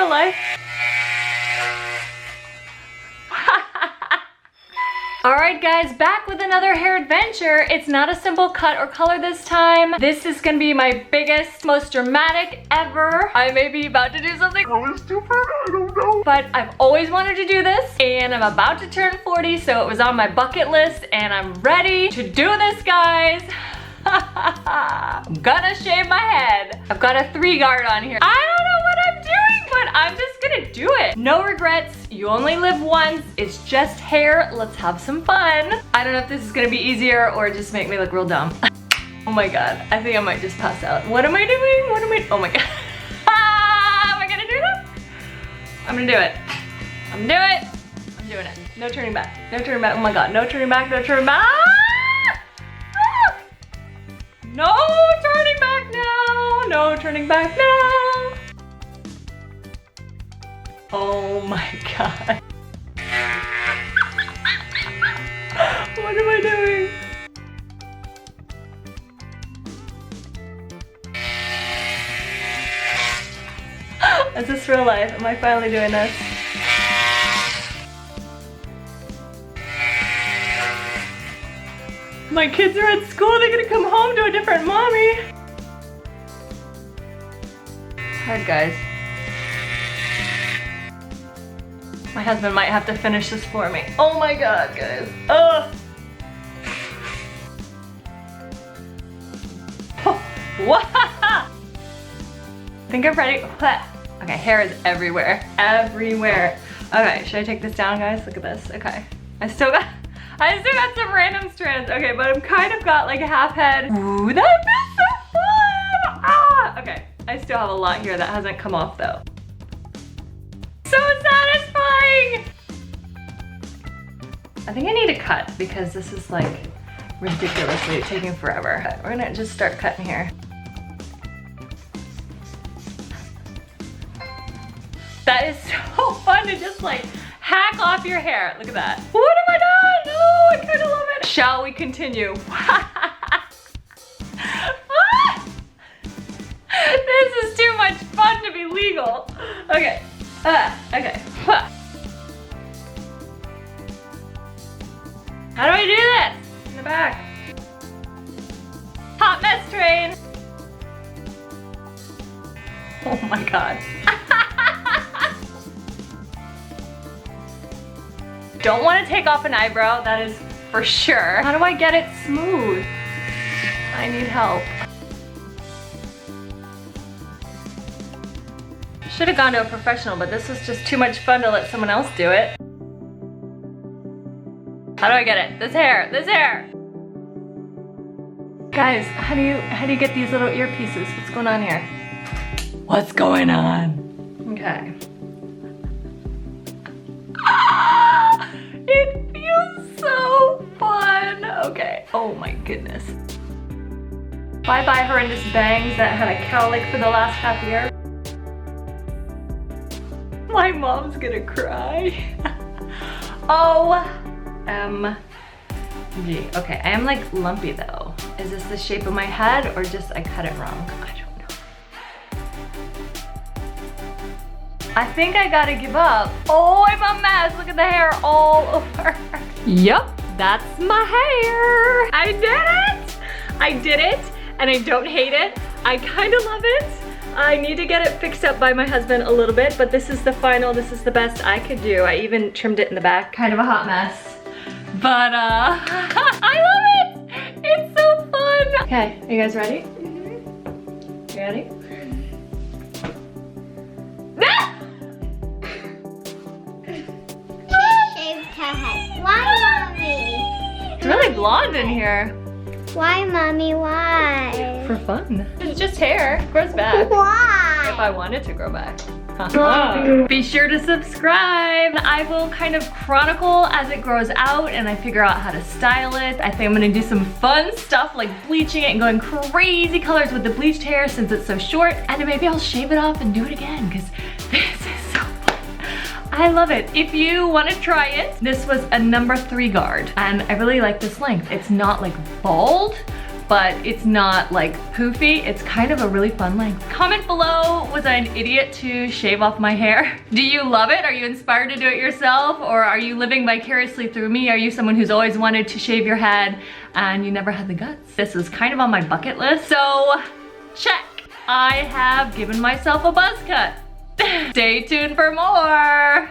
real life. Alright guys, back with another hair adventure. It's not a simple cut or color this time. This is gonna be my biggest, most dramatic ever. I may be about to do something really stupid, I don't know. But I've always wanted to do this, and I'm about to turn 40, so it was on my bucket list, and I'm ready to do this, guys. I'm gonna shave my head. I've got a 3-guard on here. I don't know what I'm doing, but I'm just gonna do it. No regrets, you only live once. It's just hair, let's have some fun. I don't know if this is gonna be easier or just make me look real dumb. Oh my God, I think I might just pass out. What am I doing? What am I, oh my God. Am I gonna do this? I'm gonna do it. I'm gonna do it. I'm doing it. No turning back, no turning back. Oh my God, no turning back, no turning back. No turning back now! No turning back now! Oh my God. What am I doing? Is this real life? Am I finally doing this? My kids are at school, they're gonna come home to a different mommy. Hard, guys. My husband might have to finish this for me. Oh my God, guys. Ugh. Oh, what? I think I'm ready. Okay, hair is everywhere. Everywhere. Okay, should I take this down, guys? Look at this. Okay. I still got some random strands. Okay, but I've kind of got like a half head. Ooh, that feels so fun! Ah! Okay, I still have a lot here that hasn't come off though. So satisfying! I think I need to cut because this is like ridiculously taking forever. We're gonna just start cutting here. That is so fun to just like hack off your hair. Look at that. What have I done? Oh, I kind of love it. Shall we continue? This is too much fun to be legal. Okay. Okay. How do I do this? In the back. Hot mess train. Oh my God. Don't want to take off an eyebrow, that is for sure. How do I get it smooth? I need help. Should have gone to a professional, but this was just too much fun to let someone else do it. How do I get it? This hair, this hair. Guys, how do you get these little earpieces? What's going on here? What's going on? Okay. It feels so fun. Okay. Oh my goodness. Bye-bye horrendous bangs that had a cowlick for the last half year. My mom's gonna cry. OMG. Okay, I am like lumpy though. Is this the shape of my head or just I cut it wrong? I don't know. I think I gotta give up. Oh, I'm a mess. Look at the hair all over. Yup, that's my hair. I did it. I did it, and I don't hate it. I kind of love it. I need to get it fixed up by my husband a little bit, but this is the final, this is the best I could do. I even trimmed it in the back. Kind of a hot mess. But I love it. It's so fun. Okay, are you guys ready? You ready? Why, Mommy? It's really blonde in here. Why, Mommy? Why? For fun. It's just hair. It grows back. Why? If I want it to grow back. Be sure to subscribe. I will kind of chronicle as it grows out and I figure out how to style it. I think I'm gonna do some fun stuff like bleaching it and going crazy colors with the bleached hair since it's so short. And then maybe I'll shave it off and do it again because this is so fun. I love it. If you want to try it, this was a number 3 guard and I really like this length. It's not like bald, but it's not like poofy. It's kind of a really fun length. Comment below, was I an idiot to shave off my hair? Do you love it? Are you inspired to do it yourself? Or are you living vicariously through me? Are you someone who's always wanted to shave your head and you never had the guts? This is kind of on my bucket list. So, check. I have given myself a buzz cut. Stay tuned for more.